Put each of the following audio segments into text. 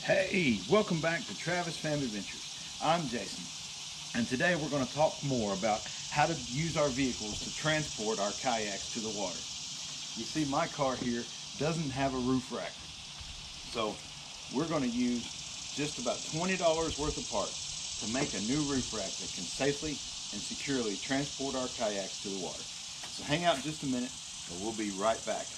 Hey, welcome back to Travis Family Adventures. I'm Jason, and today we're going to talk more about how to use our vehicles to transport our kayaks to the water. You see, my car here doesn't have a roof rack, so we're going to use just about $20 worth of parts to make a new roof rack that can safely and securely transport our kayaks to the water. So hang out just a minute, and we'll be right back.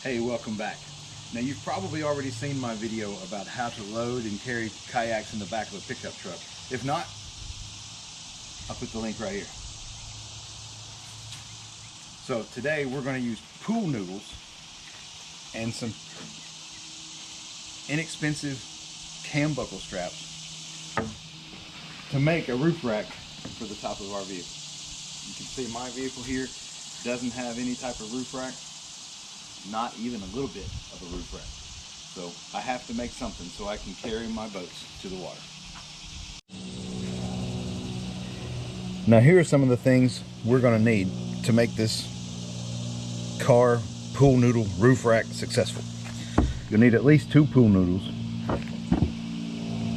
Hey, welcome back. Now, you've probably already seen my video about how to load and carry kayaks in the back of a pickup truck. If not, I'll put the link right here. So today we're going to use pool noodles and some inexpensive cam buckle straps to make a roof rack for the top of our vehicle. You can see my vehicle here doesn't have any type of roof rack. Not even a little bit of a roof rack. So I have to make something so I can carry my boats to the water. Now here are some of the things we're going to need to make this car pool noodle roof rack successful. You'll need at least 2 pool noodles,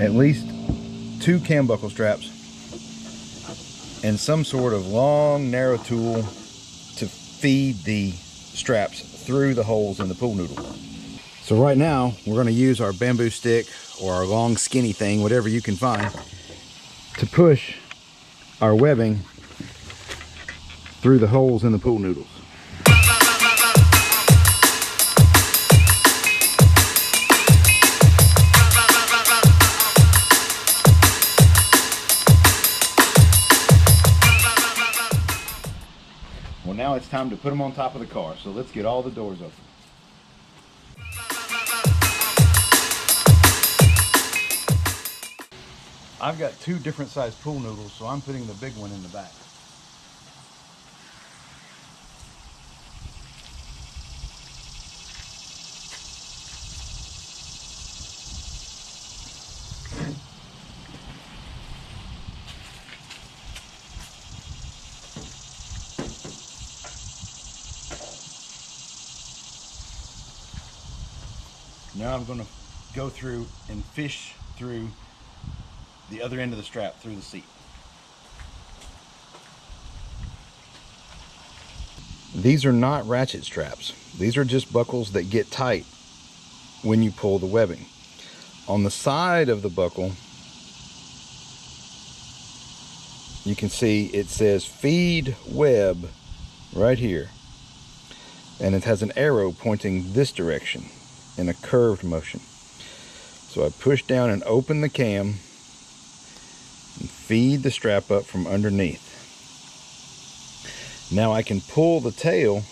at least 2 cam buckle straps, and some sort of long narrow tool to feed the straps through the holes in the pool noodle. So right now we're going to use our bamboo stick or our long skinny thing, whatever you can find, to push our webbing through the holes in the pool noodles. Well, now it's time to put them on top of the car, so let's get all the doors open. I've got 2 different size pool noodles, so I'm putting the big one in the back. Now I'm going to go through and fish through the other end of the strap through the seat. These are not ratchet straps. These are just buckles that get tight when you pull the webbing. On the side of the buckle, you can see it says feed web right here. And it has an arrow pointing this direction in a curved motion. So I push down and open the cam and feed the strap up from underneath. Now I can pull the tail.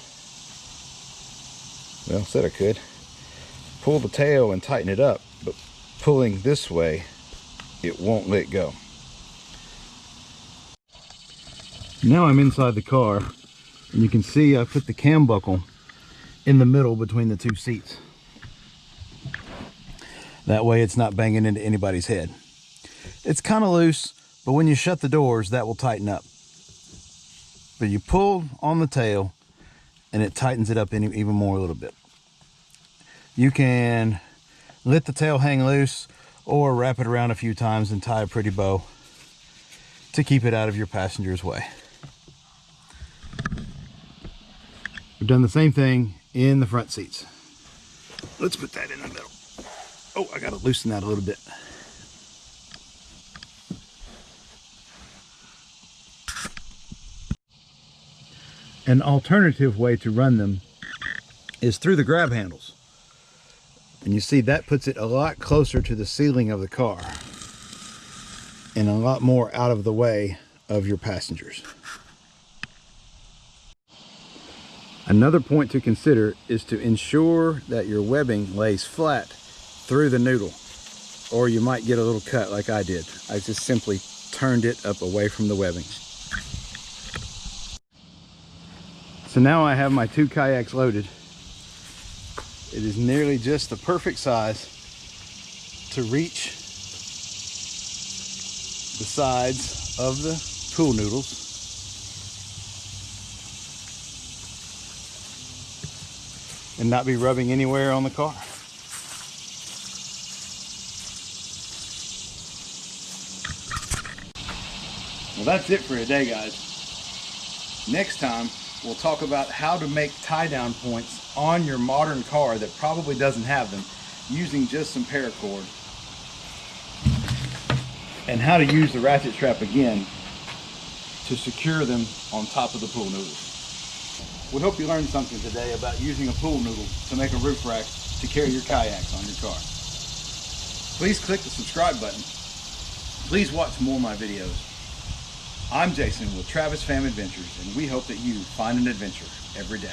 Well, I said I could. Pull the tail and tighten it up, but pulling this way, it won't let go. Now I'm inside the car, and you can see I put the cam buckle in the middle between the 2 seats. That way it's not banging into anybody's head. It's kind of loose, but when you shut the doors, that will tighten up. But you pull on the tail and it tightens it up even more a little bit. You can let the tail hang loose or wrap it around a few times and tie a pretty bow to keep it out of your passenger's way. We've done the same thing in the front seats. Let's put that in the middle. Oh, I gotta loosen that a little bit. An alternative way to run them is through the grab handles. And you see that puts it a lot closer to the ceiling of the car and a lot more out of the way of your passengers. Another point to consider is to ensure that your webbing lays flat through the noodle, or you might get a little cut like I did. I just simply turned it up away from the webbing. So now I have my 2 kayaks loaded. It is nearly just the perfect size to reach the sides of the pool noodles. And not be rubbing anywhere on the car. Well, that's it for today, guys. Next time, we'll talk about how to make tie-down points on your modern car that probably doesn't have them, using just some paracord. And how to use the ratchet strap again to secure them on top of the pool noodles. We hope you learned something today about using a pool noodle to make a roof rack to carry your kayaks on your car. Please click the subscribe button. Please watch more of my videos. I'm Jason with Travis Fam Adventures, and we hope that you find an adventure every day.